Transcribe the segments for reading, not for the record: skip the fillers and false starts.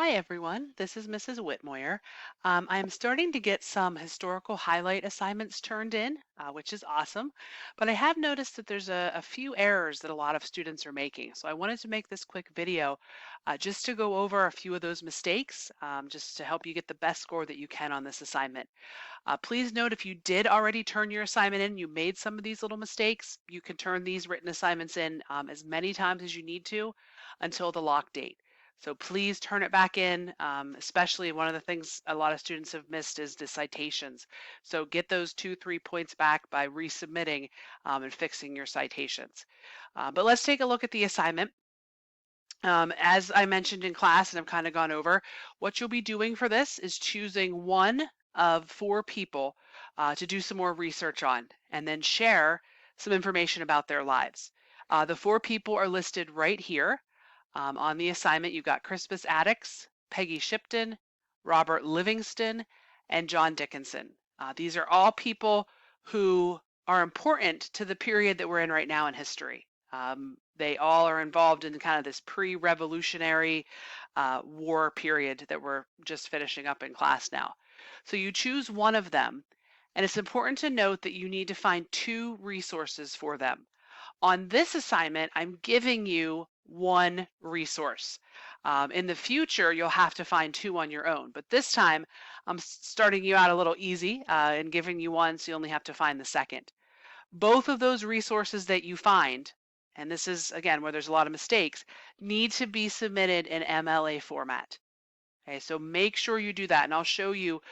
Hi everyone, this is Mrs. Whitmoyer. I am starting to get some historical highlight assignments turned in, which is awesome, but I have noticed that there's a few errors that a lot of students are making. So I wanted to make this quick video just to go over a few of those mistakes, just to help you get the best score that you can on this assignment. Please note if you did already turn your assignment in, you made some of these little mistakes, you can turn these written assignments in as many times as you need to until the lock date. So please turn it back in, especially one of the things a lot of students have missed is the citations. So get those 2-3 points back by resubmitting and fixing your citations. But let's take a look at the assignment. As I mentioned in class and I've kind of gone over, what you'll be doing for this is choosing one of 4 people to do some more research on and then share some information about their lives. The 4 people are listed right here. On the assignment, you've got Crispus Attucks, Peggy Shipton, Robert Livingston, and John Dickinson. These are all people who are important to the period that we're in right now in history. They all are involved in kind of this pre-revolutionary war period that we're just finishing up in class now. So you choose one of them, and it's important to note that you need to find 2 resources for them. On this assignment, I'm giving you 1 resource. In the future, you'll have to find 2 on your own, but this time I'm starting you out a little easy and giving you 1 so you only have to find the second. Both of those resources that you find, and this is again where there's a lot of mistakes, need to be submitted in MLA format. Okay, so make sure you do that, and I'll show you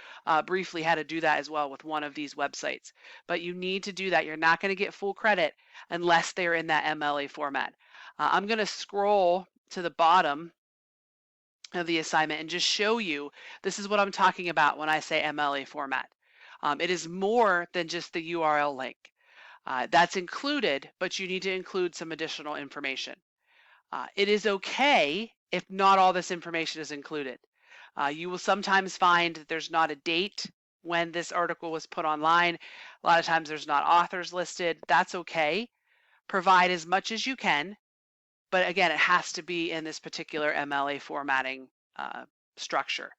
briefly how to do that as well with one of these websites. But you need to do that. You're not going to get full credit unless they're in that MLA format. I'm going to scroll to the bottom of the assignment and just show you this is what I'm talking about when I say MLA format. It is more than just the URL link. That's included, but you need to include some additional information. It is okay if not all this information is included. You will sometimes find that there's not a date when this article was put online. A lot of times there's not authors listed. That's okay. Provide as much as you can, but again, it has to be in this particular MLA formatting structure.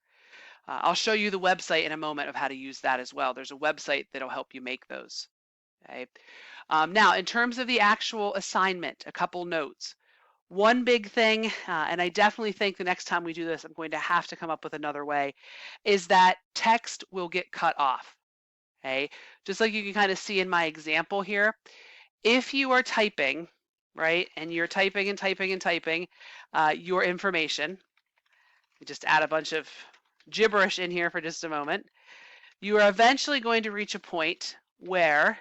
I'll show you the website in a moment of how to use that as well. There's a website that'll help you make those. Okay. Now, in terms of the actual assignment, a couple notes. One big thing, and I definitely think the next time we do this, I'm going to have to come up with another way, is that text will get cut off. Okay, just like you can kind of see in my example here, if you are typing, right, and you're typing and typing and typing your information, just add a bunch of gibberish in here for just a moment, you are eventually going to reach a point where,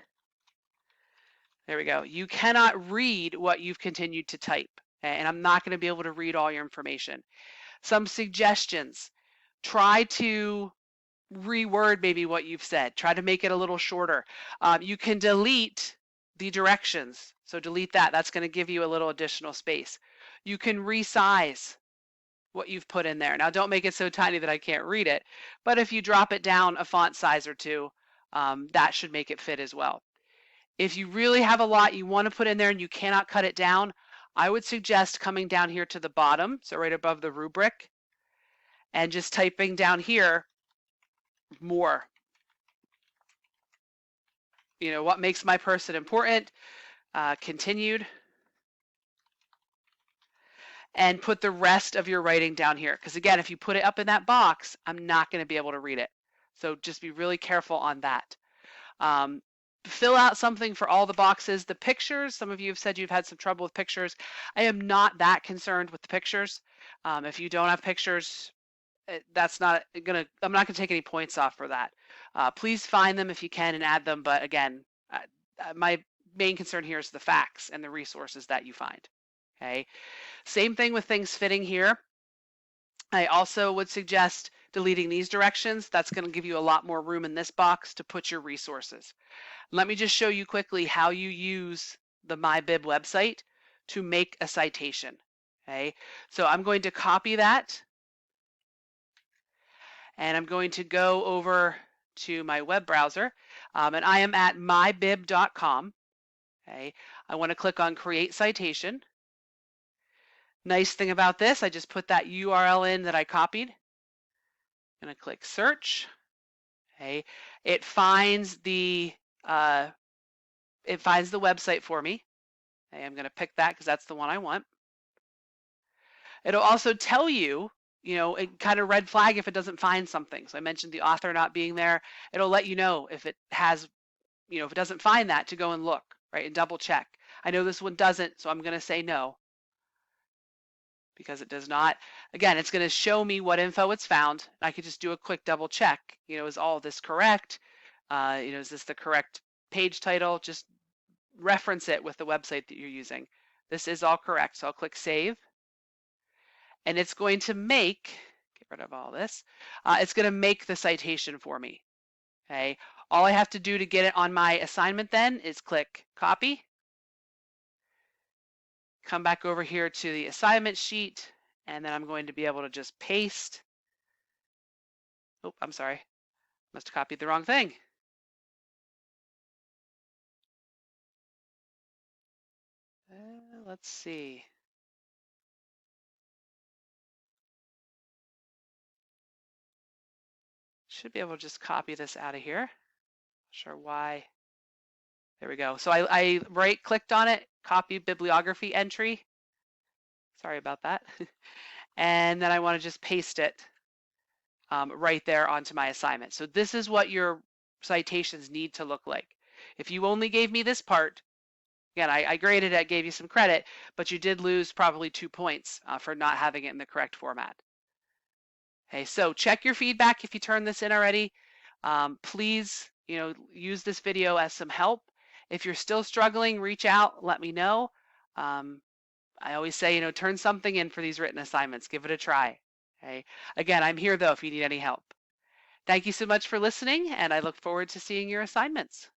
there we go, you cannot read what you've continued to type. And I'm not going to be able to read all your information. Some suggestions. Try to reword maybe what you've said. Try to make it a little shorter. You can delete the directions. So delete that. That's going to give you a little additional space. You can resize what you've put in there. Now don't make it so tiny that I can't read it, but if you drop it down a font size or 2, that should make it fit as well. If you really have a lot you want to put in there and you cannot cut it down, I would suggest coming down here to the bottom, so right above the rubric, and just typing down here more. You know, what makes my person important, continued, and put the rest of your writing down here. Because again, if you put it up in that box, I'm not going to be able to read it. So just be really careful on that. Fill out something for all the boxes. The pictures, some of you have said you've had some trouble with pictures. I am not that concerned with the pictures. If you don't have pictures, that's not gonna, I'm not gonna take any points off for that. Please find them if you can and add them, but again, my main concern here is the facts and the resources that you find. Okay, same thing with things fitting here. I also would suggest deleting these directions. That's going to give you a lot more room in this box to put your resources. Let me just show you quickly how you use the MyBib website to make a citation. Okay, so I'm going to copy that and I'm going to go over to my web browser and I am at mybib.com. Okay, I want to click on Create Citation. Nice thing about this, I just put that URL in that I copied. I'm going to click search. Okay, it finds the website for me. Okay, I'm going to pick that because that's the one I want. It'll also tell you, it kind of red flag if it doesn't find something. So I mentioned the author not being there. It'll let you know if it has, if it doesn't find that, to go and look, right, and double check. I know this one doesn't, so I'm going to say no because it does not. Again, it's going to show me what info it's found. I could just do a quick double check. Is all this correct? Is this the correct page title? Just reference it with the website that you're using. This is all correct. So I'll click save. And it's going to get rid of all this, it's going to make the citation for me. Okay, all I have to do to get it on my assignment then is click copy, come back over here to the assignment sheet, and then I'm going to be able to just paste. Oh, I'm sorry, must have copied the wrong thing. Let's see. Should be able to just copy this out of here. Not sure why. There we go. So I right clicked on it, copy bibliography entry. Sorry about that. And then I want to just paste it right there onto my assignment. So this is what your citations need to look like. If you only gave me this part, again, I graded it, gave you some credit, but you did lose probably 2 points for not having it in the correct format. Okay, so check your feedback if you turned this in already. Please, use this video as some help. If you're still struggling, reach out, let me know. I always say, turn something in for these written assignments. Give it a try. Okay. Again, I'm here though if you need any help. Thank you so much for listening, and I look forward to seeing your assignments.